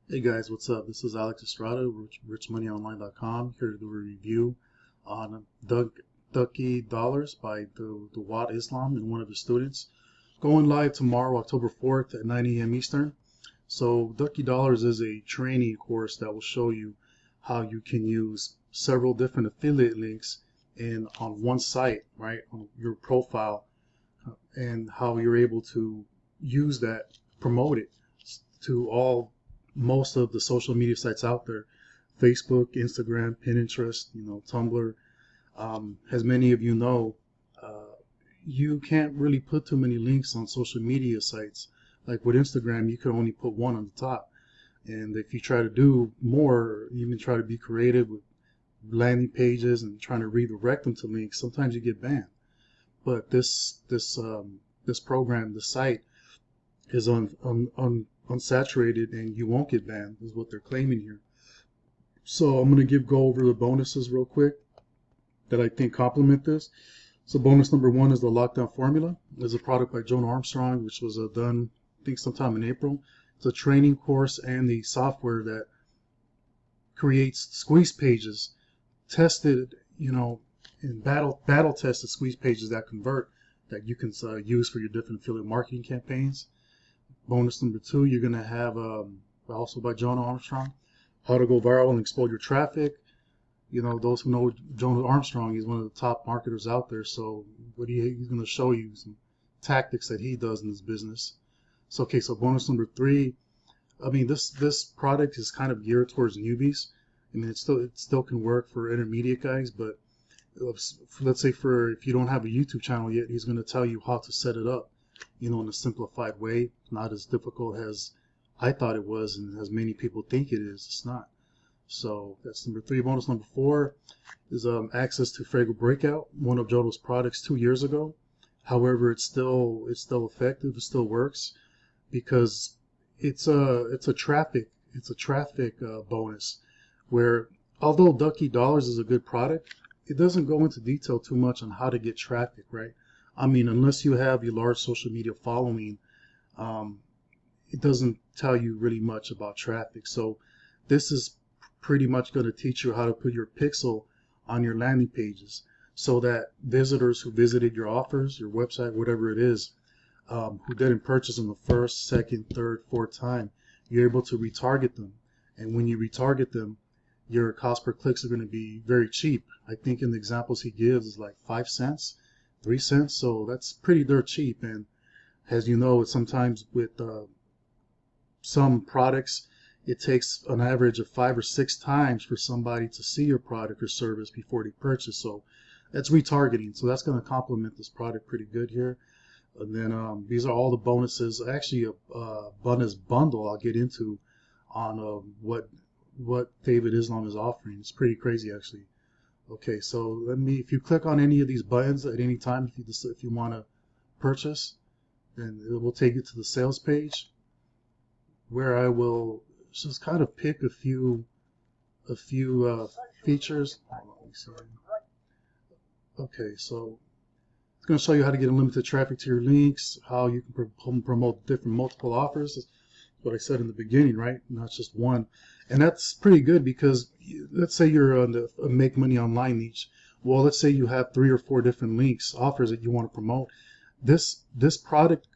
Hey guys, what's up? This is Alex Estrada, richmoneyonline.com, here to do a review on Ducky Dollars by the Watt Islam and one of his students. Going live tomorrow, October 4th at 9 a.m. Eastern. So Ducky Dollars is a training course that will show you how you can use several different affiliate links on one site, right, on your profile, and how you're able to use that, promote it to most of the social media sites out there: Facebook, Instagram, Pinterest, Tumblr. As many of you know, you can't really put too many links on social media sites. Like with Instagram, you can only put one on the top. And if you try to do more, even try to be creative with landing pages and trying to redirect them to links, sometimes you get banned. But this program, the site, is unsaturated, and you won't get banned, is what they're claiming here. So I'm going to go over the bonuses real quick that I think complement this. So bonus number one is the lockdown formula. It's a product by Jonah Armstrong, which was done, I think, sometime in April. It's a training course and the software that creates squeeze pages, tested, in battle tested squeeze pages that convert, that you can use for your different affiliate marketing campaigns. Bonus number two, you're going to have, also by Jonah Armstrong, how to go viral and explode your traffic. Those who know Jonah Armstrong, he's one of the top marketers out there. So he's going to show you some tactics that he does in this business. So, okay, so bonus number three, I mean, this product is kind of geared towards newbies. I mean, it still can work for intermediate guys, but let's say if you don't have a YouTube channel yet, he's going to tell you how to set it up, in a simplified way, not as difficult as I thought it was and as many people think it is. It's not. So that's number three. Bonus number four is access to Fragrant Breakout, one of Jonah's products 2 years ago. However, it's still effective. It still works because it's a traffic bonus, where although Ducky Dollars is a good product, it doesn't go into detail too much on how to get traffic, right? I mean, unless you have a large social media following, it doesn't tell you really much about traffic. So this is pretty much going to teach you how to put your pixel on your landing pages, so that visitors who visited your offers, your website, whatever it is, who didn't purchase on the first, second, third, fourth time, you're able to retarget them. And when you retarget them, your cost per clicks are going to be very cheap. I think in the examples he gives is like 5 cents, 3 cents. So that's pretty dirt cheap. And as you know, sometimes with some products, it takes an average of 5 or 6 times for somebody to see your product or service before they purchase. So that's retargeting. So that's going to complement this product pretty good here. And then these are all the bonuses. Actually, a bonus bundle I'll get into on what David Islam is offering. It's pretty crazy, actually. Okay, so if you click on any of these buttons at any time, if you want to purchase, then it will take you to the sales page, where I will just kind of pick a few features. Okay, so it's going to show you how to get unlimited traffic to your links, how you can promote multiple offers. That's what I said in the beginning, right? Not just one. And that's pretty good, because let's say you're on the make money online niche. Well, let's say you have 3 or 4 different links, offers that you want to promote. This product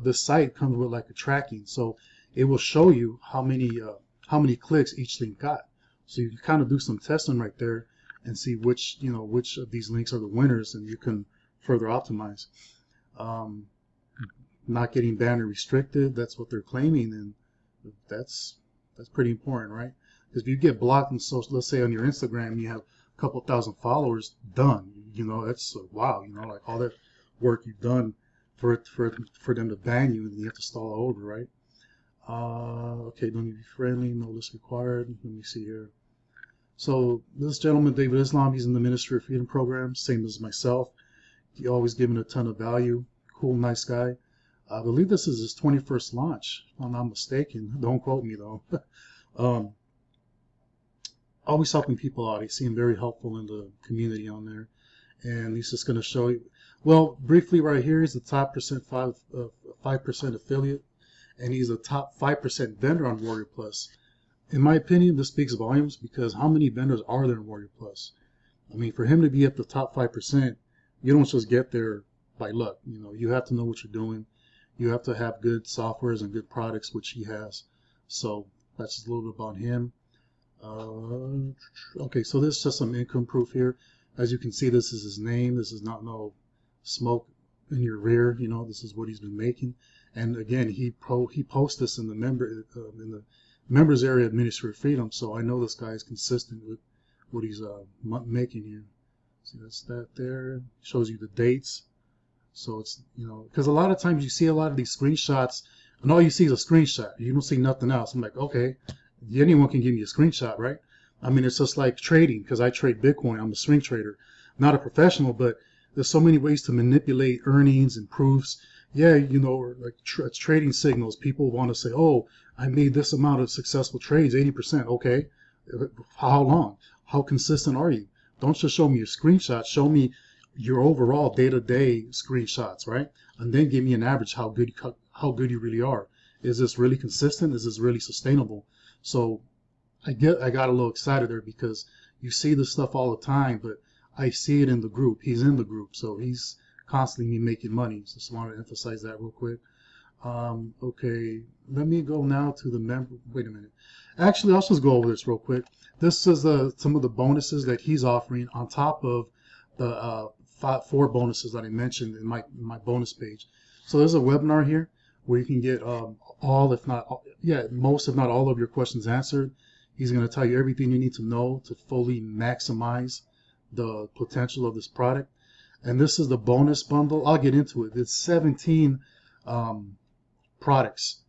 this site comes with like a tracking, so it will show you how many clicks each link got. So you can kind of do some testing right there and see which of these links are the winners, and you can further optimize. Not getting banned or restricted, that's what they're claiming, and that's pretty important, right? Because if you get blocked, and so let's say on your Instagram you have a couple thousand followers, done. That's wow. Like all that work you've done for them to ban you, and you have to start all over, right? Okay, don't need to be friendly, no list required. Let me see here. So this gentleman, David Islam, he's in the Ministry of Freedom program, same as myself. He always given a ton of value. Cool, nice guy. I believe this is his 21st launch, if I'm not mistaken. Don't quote me though. Always helping people out. He seemed very helpful in the community on there. And he's just going to show you, well, briefly right here, he's the top 5% affiliate. and he's a top 5% vendor on Warrior Plus. In my opinion, this speaks volumes, because how many vendors are there in Warrior Plus? I mean, for him to be at the top 5%, you don't just get there by luck. You know, you have to know what you're doing. You have to have good softwares and good products, which he has. So that's just a little bit about him. Okay, so this is just some income proof here. As you can see, this is his name. This is not no smoke in your rear. You know, this is what he's been making. And again, he posts this in the members area of Ministry of Freedom. So I know this guy is consistent with what he's making here. See, that's that there. Shows you the dates. So it's, you know, because a lot of times you see a lot of these screenshots, and all you see is a screenshot. You don't see nothing else. I'm like, okay, anyone can give me a screenshot, right? I mean, it's just like trading, because I trade Bitcoin. I'm a swing trader, not a professional, but there's so many ways to manipulate earnings and proofs. Yeah, you know, like trading signals. People want to say, oh, I made this amount of successful trades, 80%. Okay, how long? How consistent are you? Don't just show me your screenshots. Show me your overall day-to-day screenshots, right? And then give me an average how good you really are. Is this really consistent? Is this really sustainable? So I got a little excited there, because you see this stuff all the time, but I see it in the group. He's in the group, so he's constantly making money. So just want to emphasize that real quick. Okay, let me go now to the member. Wait a minute. Actually, I'll just go over this real quick. This is some of the bonuses that he's offering on top of the 4 bonuses that I mentioned in my bonus page. So there's a webinar here where you can get all, if not all, yeah, most if not all of your questions answered. He's going to tell you everything you need to know to fully maximize the potential of this product. And this is the bonus bundle. I'll get into it. It's 17 products.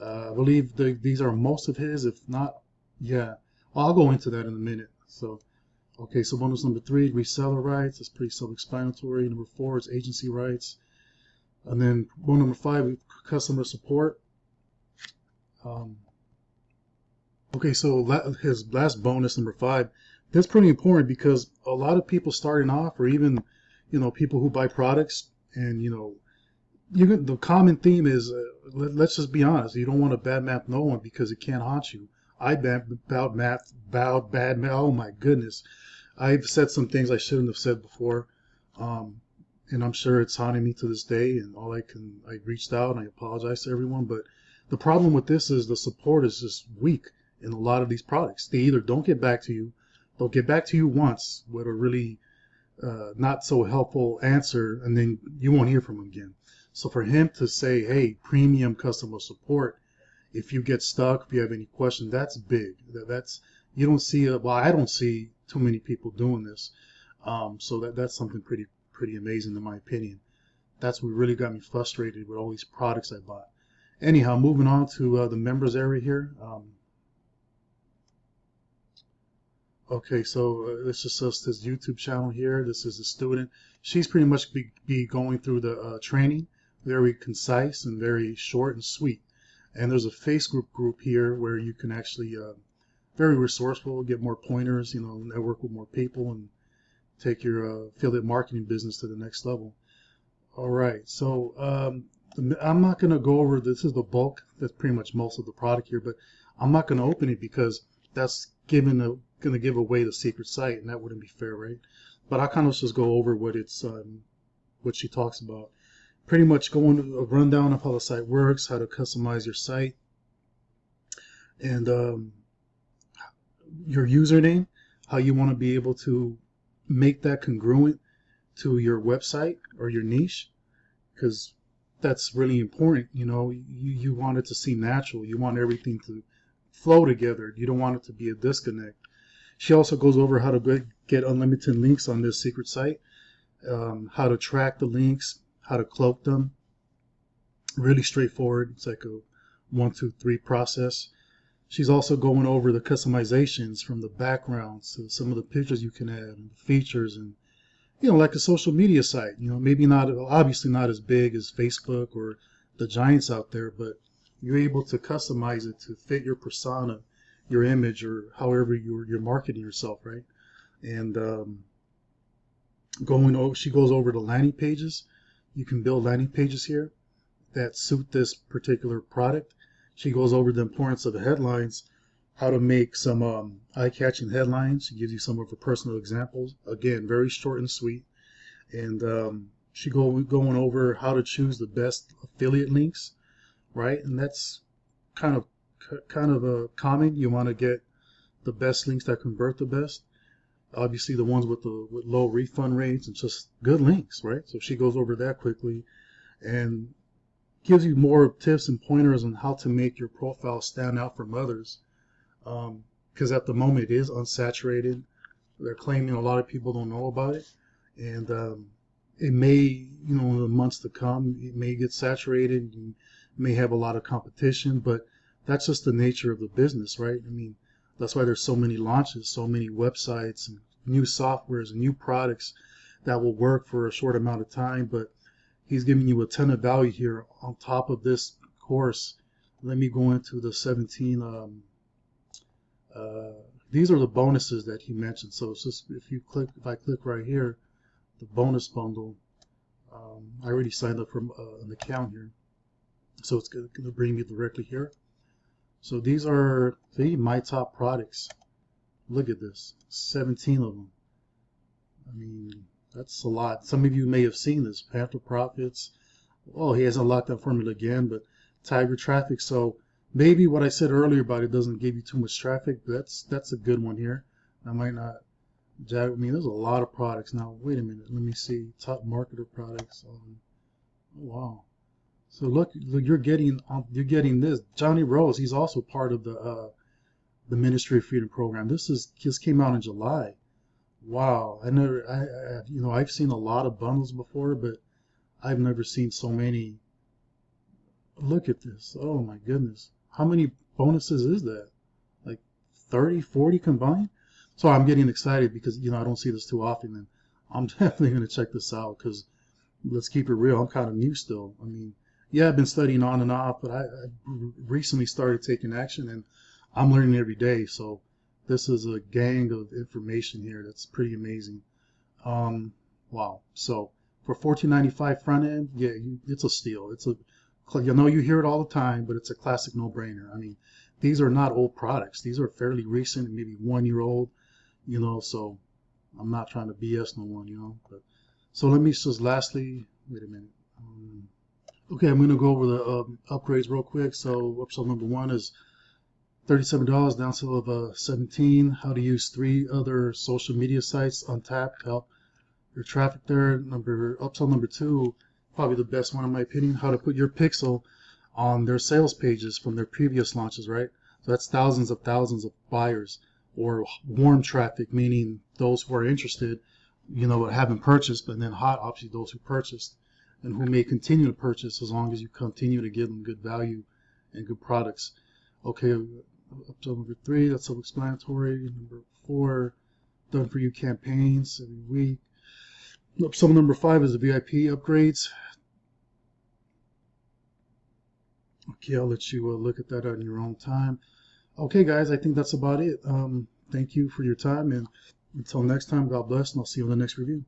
I believe these are most of his, if not, yeah. Well, I'll go into that in a minute. So, okay, so bonus number 3, reseller rights. It's pretty self-explanatory. Number 4 is agency rights. And then bonus number 5, customer support. Okay, so his last bonus, number 5, that's pretty important, because a lot of people starting off, or even, you know, people who buy products, and, you know, the common theme is, let's just be honest, you don't want to badmouth no one, because it can't haunt you. I badmouth, oh my goodness. I've said some things I shouldn't have said before, and I'm sure it's haunting me to this day, and I reached out and I apologize to everyone, but the problem with this is the support is just weak in a lot of these products. They either don't get back to you, they'll get back to you once with a really not so helpful answer, and then you won't hear from them again. So for him to say, hey, premium customer support, if you get stuck, if you have any questions, that's big. You don't see, well, I don't see too many people doing this. So that's something pretty amazing in my opinion. That's what really got me frustrated with all these products I bought. Anyhow, moving on to the members area here. Okay, so this is just his YouTube channel here. This is a student. She's pretty much be going through the training, very concise and very short and sweet. And there's a Facebook group here where you can actually, very resourceful, get more pointers, you know, network with more people, and take your affiliate marketing business to the next level. All right, so I'm not going to go over, this is the bulk, that's pretty much most of the product here, but I'm not going to open it, because that's going to give away the secret site, and that wouldn't be fair, right? But I kind of just go over what what she talks about. Pretty much going to a rundown of how the site works, how to customize your site, and your username, how you want to be able to make that congruent to your website or your niche, because that's really important. You know, you want it to seem natural. You want everything to flow together. You don't want it to be a disconnect. She also goes over how to get unlimited links on this secret site, how to track the links, how to cloak them. Really straightforward. It's like a 1, 2, 3 process. She's also going over the customizations, from the backgrounds to some of the pictures you can add, and the features, and, you know, like a social media site. You know, maybe not, obviously not as big as Facebook or the giants out there, but you're able to customize it to fit your persona, your image, or however you're marketing yourself, right? And she goes over the landing pages. You can build landing pages here, that suit this particular product. She goes over the importance of the headlines, how to make some eye-catching headlines. She gives you some of her personal examples. Again, very short and sweet. And she going over how to choose the best affiliate links, right? And that's kind of a common. You want to get the best links that convert the best. Obviously, the ones with low refund rates and just good links, right? So she goes over that quickly and gives you more tips and pointers on how to make your profile stand out from others. Because at the moment it is unsaturated. They're claiming a lot of people don't know about it, and it may, in the months to come, it may get saturated. You may have a lot of competition, but that's just the nature of the business, right? I mean, that's why there's so many launches, so many websites and new softwares and new products that will work for a short amount of time. But he's giving you a ton of value here on top of this course. Let me go into the 17. These are the bonuses that he mentioned. So it's just if I click right here, the bonus bundle. I already signed up for an account here, so it's going to bring me directly here. So these are my top products. Look at this, 17 of them. I mean, that's a lot. Some of you may have seen this. Panther Profits. Oh, he hasn't locked that formula again, but Tiger Traffic. So maybe what I said earlier about it doesn't give you too much traffic, but that's a good one here. I might not. I mean, there's a lot of products now. Wait a minute. Let me see. Top marketer products. Oh, wow. So look, you're getting this. Johnny Rose. He's also part of the Ministry of Freedom program. This came out in July. Wow. I've seen a lot of bundles before, but I've never seen so many. Look at this. Oh my goodness. How many bonuses is that? Like 30, 40 combined? So I'm getting excited because, I don't see this too often, and I'm definitely going to check this out because let's keep it real. I'm kind of new still. I mean, yeah, I've been studying on and off, but I recently started taking action, and I'm learning every day. So this is a gang of information here that's pretty amazing. Wow. So for $14.95 front end, yeah, it's a steal. You hear it all the time, but it's a classic no-brainer. I mean, these are not old products. These are fairly recent, maybe 1 year old, so I'm not trying to BS no one, But, so let me just lastly, wait a minute. Okay, I'm going to go over the upgrades real quick. So upsell number 1 is $37, downsell of 17. How to use 3 other social media sites on tap to help your traffic there. Upsell number 2, probably the best one in my opinion, how to put your pixel on their sales pages from their previous launches, right? So that's thousands of buyers, or warm traffic, meaning those who are interested, haven't purchased, but then hot, obviously those who purchased and who may continue to purchase as long as you continue to give them good value and good products. Okay, up to number 3, that's self-explanatory. Number 4, done for you campaigns every week. So number 5 is the VIP upgrades. Okay, I'll let you look at that on your own time. Okay, guys, I think that's about it. Thank you for your time, and until next time, God bless, and I'll see you in the next review.